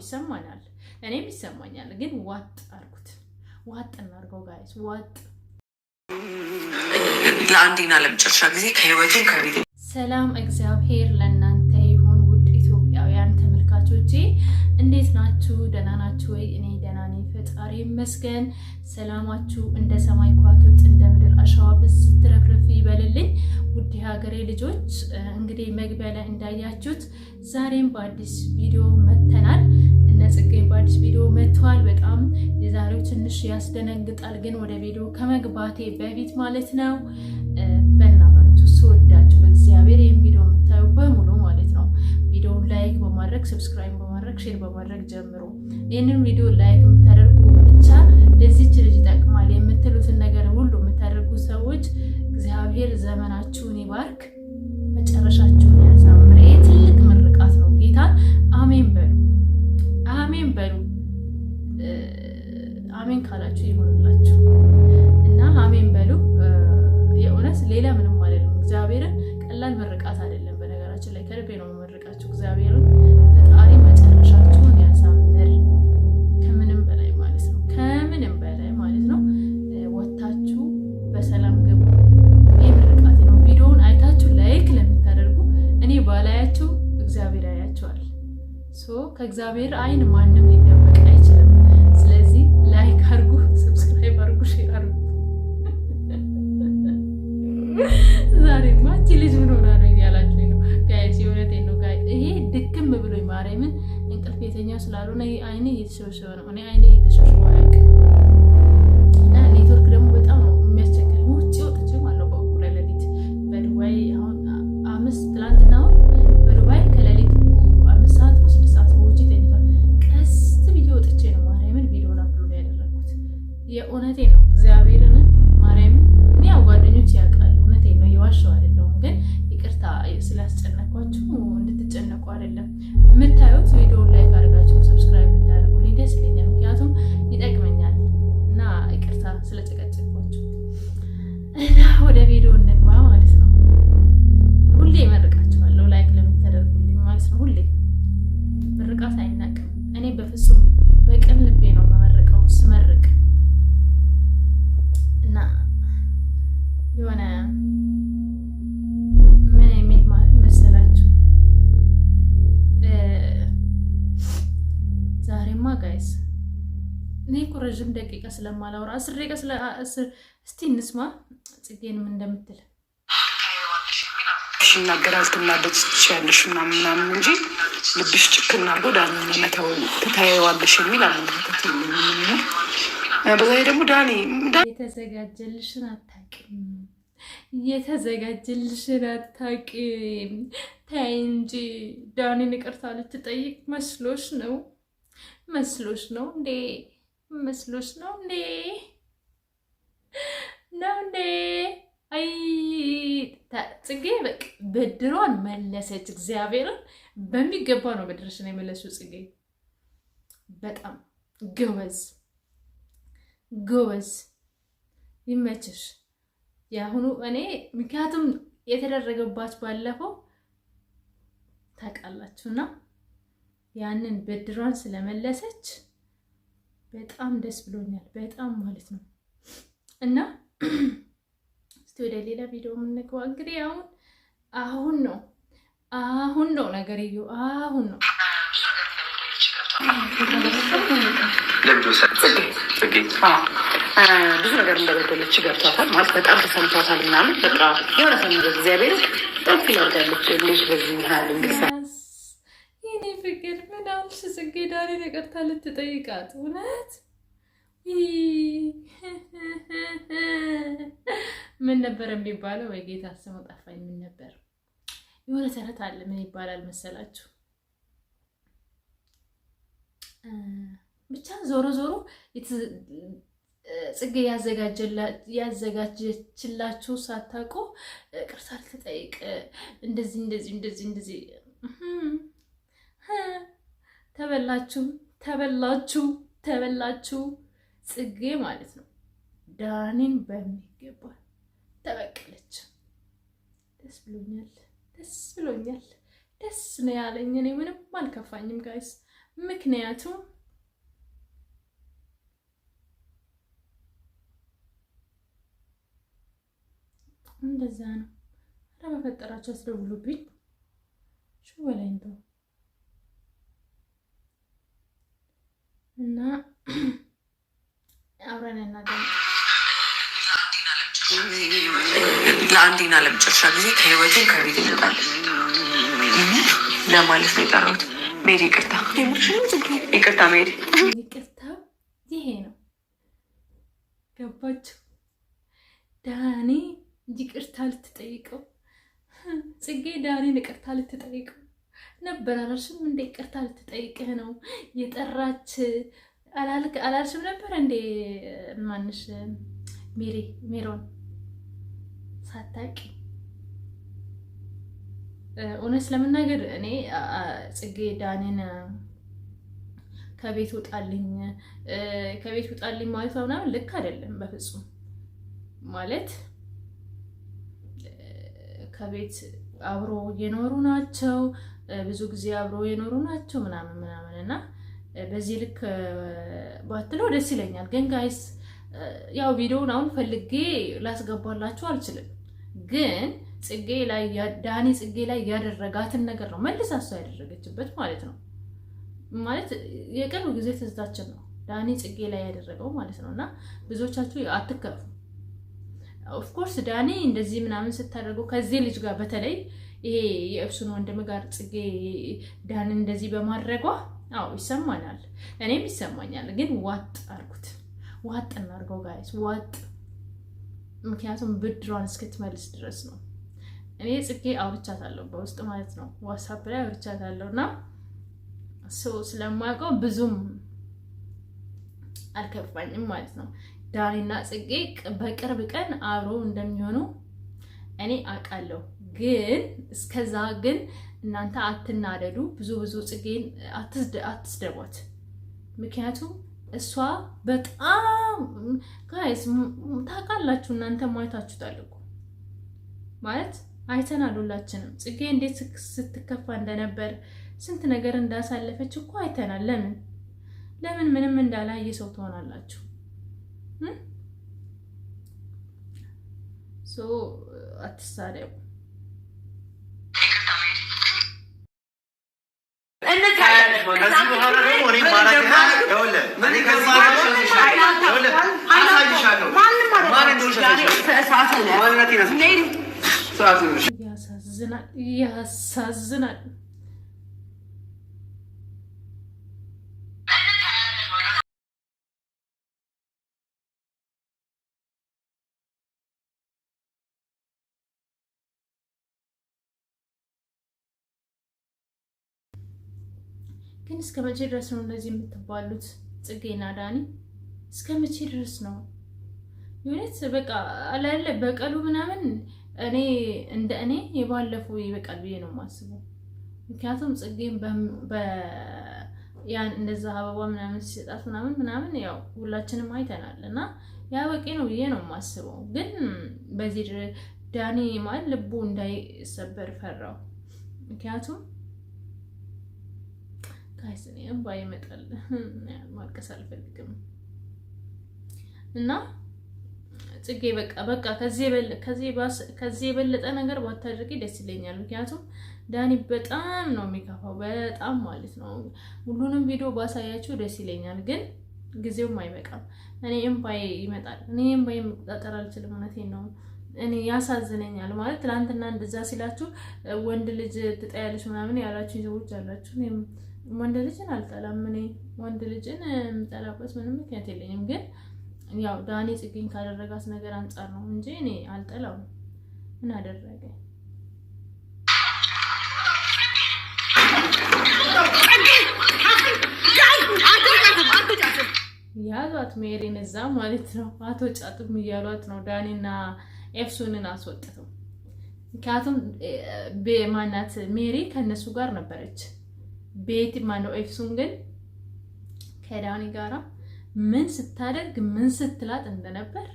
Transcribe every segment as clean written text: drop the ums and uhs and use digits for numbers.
ይሰማናል፣ እኔም ይሰማኛል። ግን ዋጥ አድርጉት፣ ዋጥ እናድርገው ጋይስ፣ ዋጥ ለአንዴና ለመጨረሻ ጊዜ ከህይወቴ ከቤቴ። ሰላም እግዚአብሔር ለእናንተ ይሁን። ውድ ኢትዮጵያውያን ተመልካቾቼ እንዴት ናችሁ? ደህና ናችሁ ወይ? እኔ ደህና ነኝ፣ ፈጣሪ ይመስገን። ሰላማችሁ እንደ ሰማይ ከዋክብት እንደ ምድር አሸዋ ስትረፍረፍ ይበልልኝ። ውድ ሀገሬ ልጆች እንግዲህ መግቢያ ላይ እንዳያችሁት ዛሬም በአዲስ ቪዲዮ መተናል። እነ ጽጌም በአዲስ ቪዲዮ መጥተዋል። በጣም የዛሬው ትንሽ ያስደነግጣል። ግን ወደ ቪዲዮ ከመግባቴ በፊት ማለት ነው በእናታችሁ ስወዳችሁ በእግዚአብሔር ይህን ቪዲዮ የምታዩ በሙሉ ማለት ነው ቪዲዮውን ላይክ በማድረግ ሰብስክራይብ በማድረግ ሼር በማድረግ ጀምሮ ይህንን ቪዲዮ ላይክ የምታደርጉ ብቻ ለዚች ልጅ ይጠቅማል የምትሉትን ነገር ሁሉ የምታደርጉ ሰዎች እግዚአብሔር ዘመናችሁን ይባርክ፣ መጨረሻችሁን ያሳምር። ይህ ትልቅ ምርቃት ነው። ጌታን አሜን በሉ፣ አሜን በሉ። አሜን ካላችሁ ይሆንላችሁ እና አሜን በሉ። የእውነት ሌላ ምንም ማለት ነው። እግዚአብሔርን ቀላል ምርቃት አይደለም። በነገራችን ላይ ከልቤ ነው የምመርቃችሁ። እግዚአብሔርን ፈጣሪ መጨረሻችሁን ያሳምር። ከምንም በላይ ማለት ነው፣ ከምንም በላይ ማለት ነው። ወታችሁ በሰላም ገቡ። ይህ ምርቃት ነው። ቪዲዮውን አይታችሁ ላይክ ለምታደርጉ እኔ ባላያችሁ እግዚአብሔር ያያችኋል። ከእግዚአብሔር አይን ማንም ሊደበቅ አይችልም። ስለዚህ ላይክ አድርጉ፣ ሰብስክራይብ አድርጉ፣ ሼር አድርጉ። ዛሬማ እቺ ልጅ ምን ሆና ነው እያላችሁኝ ነው ጋይስ። የእውነቴን ነው ጋይስ። ይሄ ድክም ብሎኝ ማርያምን እንቅልፍ የተኛ ስላልሆነ አይኔ እየተሸበሸበ ነው። እኔ አይኔ እየተሸበሸበ አያውቅም እና ኔትወርክ ደግሞ በጣም ነው የሚያስቸግር። ውጭ ወጥቼ ማለት ነው በእኩለ ሌሊት በዱባይ አሁን ትላንትና በዱባይ ከሌሊቱ 5 ሰዓት ነው 6 ሰዓት ነው ውጭ ተኝቷል። ቀስ ብዬ ወጥቼ ነው ማርያምን ቪዲዮን አፕሎድ ያደረኩት። የእውነቴን ነው እግዚአብሔርን ማርያምን። እኔ ያው ጓደኞች ያውቃሉ፣ እውነቴን ነው የዋሸው አይደለሁም። ግን ይቅርታ ስላስጨነኳችሁ እንድትጨነቁ አይደለም። የምታዩት ቪዲዮውን ላይክ አድርጋችሁ ሰብስክራይብ ብታደርጉልኝ ደስ ይለኛል። ምክንያቱም ይጠቅመኛል እና ይቅርታ ስለጨቀጨቅኳችሁ እና ወደ ቪዲዮ እንግባ ማለት ነው። ሁሌ እመርቃችኋለሁ ላይክ ለምታደርጉልኝ ማለት ነው። ሁሌ ምርቃት አይናቅም። እኔ በፍጹም በቅን ልቤ ነው የምመርቀው ስመርቅ እና የሆነ ምን የሚል መሰላችሁ? ዛሬማ ጋይስ እኔ እኮ ረዥም ደቂቃ ስለማላወራ 10 ደቂቃ እስቲ እንስማ ጽጌንም እንደምትል ይናገራል። ትናደጅ ትችያለሽ ምናምን እንጂ ልብሽ ጭክና አድርጎ ዳኒ መተው ትታየዋለሽ የሚል አመለካከት የለኝም። በዛይ ደግሞ ዳኒ የተዘጋጀልሽን አታውቂም፣ የተዘጋጀልሽን አታውቂም። ተይ እንጂ ዳኒን ይቅርታ ልትጠይቅ መስሎሽ ነው? መስሎሽ ነው እንዴ? መስሎሽ ነው እንዴ? ነው እንዴ? አይ ጽጌ በቃ ብድሯን መለሰች። እግዚአብሔርን በሚገባ ነው ብድርሽን የመለስሽው ጽጌ። በጣም ጎበዝ ጎበዝ፣ ይመችሽ። የአሁኑ እኔ ምክንያቱም የተደረገባት ባለፈው ታውቃላችሁና ያንን ብድሯን ስለመለሰች በጣም ደስ ብሎኛል። በጣም ማለት ነው። እና እስቲ ወደ ሌላ ቪዲዮ የምንገባ እንግዲህ አሁን ነው ነገርየው። አሁን ነው ብዙ ነገር እንደበደለች ገብቷታል ማለት በጣም ተሰምቷታል ምናምን በቃ የሆነ ሰው እግዚአብሔር ጠፍ ይላርጋለች ልጅ በዚህ ያህል እንግዲህ የኔ ፍቅር ምን አልሽ ጽጌ? ዳኒን ይቅርታ ልትጠይቃት እውነት ምን ነበር የሚባለው? ወይ ጌታ ስሙ ጠፋኝ። ምን ነበር? የሆነ ተረት አለ። ምን ይባላል መሰላችሁ? ብቻ ዞሮ ጽጌ ያዘጋጀችላችሁ ሳታውቁ ቅርታ ልትጠይቅ እንደዚህ ተበላችሁ። ጽጌ ማለት ነው ዳኒን በሚገባ ተበቀለች። ደስ ብሎኛል። ደስ ነው ያለኝ። እኔ ምንም አልከፋኝም ጋይስ፣ ምክንያቱም እንደዛ ነው። ኧረ በፈጠራቸው አስደውሉብኝ ሹ በላይ እንደው እና አብረን እናገኝ ለአንዴና ለመጨረሻ ጊዜ ከህይወቴ ከቤት ይመጣል ለማለት ነው የጠራሁት። ሜሪ ይቅርታ፣ ይቅርታ ሜሪ። ይቅርታ ይሄ ነው ገባችሁ? ዳኒ ይቅርታ ልትጠይቀው ጽጌ ዳኒን ይቅርታ ልትጠይቀው ነበር አላልሽም እንዴ? ይቅርታ ልትጠይቅህ ነው የጠራች አላልሽም ነበር እንዴ? ማንሽ ሜሮን ሳታቂ እውነት ለመናገር እኔ ጽጌ ዳኒን ከቤት ውጣልኝ ማለት ነው ልክ አይደለም በፍጹም። ማለት ከቤት አብሮ የኖሩ ናቸው፣ ብዙ ጊዜ አብሮ የኖሩ ናቸው ምናምን እና በዚህ ልክ ባትለው ደስ ይለኛል። ግን ጋይስ ያው ቪዲዮውን አሁን ፈልጌ ላስገባላችሁ አልችልም። ግን ዳኒ ጽጌ ላይ ያደረጋትን ነገር ነው መልሳ እሷ ያደረገችበት ማለት ነው። ማለት የቅርብ ጊዜ ትዝታችን ነው ዳኒ ጽጌ ላይ ያደረገው ማለት ነው። እና ብዙዎቻችሁ አትከፉ። ኦፍኮርስ ዳኒ እንደዚህ ምናምን ስታደርገው ከዚህ ልጅ ጋር በተለይ ይሄ የእብሱን ወንድም ጋር ጽጌ ዳኒ እንደዚህ በማድረጓ አዎ ይሰማናል፣ እኔም ይሰማኛል። ግን ዋጥ አድርጉት፣ ዋጥ እናድርገው ጋይስ፣ ዋጥ። ምክንያቱም ብድሯን እስክትመልስ ድረስ ነው። እኔ ጽጌ አውርቻታለሁ በውስጥ ማለት ነው፣ ዋትስአፕ ላይ አውርቻታለሁ እና ሰው ስለማውቀው ብዙም አልከፋኝም ማለት ነው። ዳኒና ጽጌ በቅርብ ቀን አብሮ እንደሚሆኑ እኔ አውቃለሁ። ግን እስከዛ ግን እናንተ አትናደዱ፣ ብዙ ጽጌን አትስደቧት። ምክንያቱም እሷ በጣም ጋይስ ታውቃላችሁ፣ እናንተ ማየታችሁታል እኮ ማለት አይተናል ሁላችንም። ጽጌ እንዴት ስትከፋ እንደነበር ስንት ነገር እንዳሳለፈች እኮ አይተናል። ለምን ምንም እንዳላየ ሰው ትሆናላችሁ? አትሳደቡ። ያሳዝናል። ግን እስከ መቼ ድረስ ነው እንደዚህ የምትባሉት? ጽጌና ዳኒ እስከ መቼ ድረስ ነው? የእውነት በቃ አላለ በቀሉ ምናምን እኔ የባለፈው ይበቃል ብዬ ነው የማስበው። ምክንያቱም ጽጌን ያን እንደዛ አበባ ምናምን ሲሰጣት ምናምን ያው ሁላችንም አይተናል እና ያ በቂ ነው ብዬ ነው የማስበው። ግን በዚህ ዳኒ ማለት ልቡ እንዳይሰበር ፈራው። ምክንያቱም ካይስኔም ባይመጣል ማልቀስ አልፈልግም እና ጽጌ በቃ ከዚህ የበለጠ ነገር ባታደርጊ ደስ ይለኛል። ምክንያቱም ዳኒ በጣም ነው የሚከፋው፣ በጣም ማለት ነው። ሁሉንም ቪዲዮ ባሳያችሁ ደስ ይለኛል፣ ግን ጊዜውም አይበቃም። እኔ እምባዬ ይመጣል። እኔ እምባዬ መቆጣጠር አልችልም። እውነቴን ነው። እኔ ያሳዝነኛል ማለት ትናንትና እንደዛ ሲላችሁ ወንድ ልጅ ትጠያለች ምናምን ያላችሁ ሰዎች አላችሁ። እኔም ወንድ ልጅን አልጠላም። እኔ ወንድ ልጅን የምጠላበት ምንም ምክንያት የለኝም። ግን ያው ዳኒ ጽጌን ካደረጋት ነገር አንጻር ነው እንጂ እኔ አልጠላውም። ምን አደረገ? ያዟት ሜሪን እዛ ማለት ነው። አቶ ጫጡም እያሏት ነው ዳኒና ኤፍሱንን አስወጥተው። ምክንያቱም ማናት ሜሪ ከነሱ ጋር ነበረች። ቤት ማነው ኤፍሱን ግን ከዳኒ ጋራ ምን ስታደርግ ምን ስትላት እንደነበር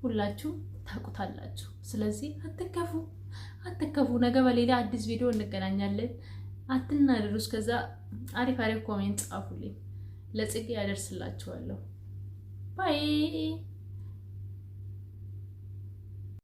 ሁላችሁም ታውቁታላችሁ። ስለዚህ አትከፉ። ነገ በሌላ አዲስ ቪዲዮ እንገናኛለን። አትናደዱ። እስከዛ አሪፍ አሪፍ ኮሜንት ጻፉልኝ፣ ለጽጌ ያደርስላችኋለሁ። ባይ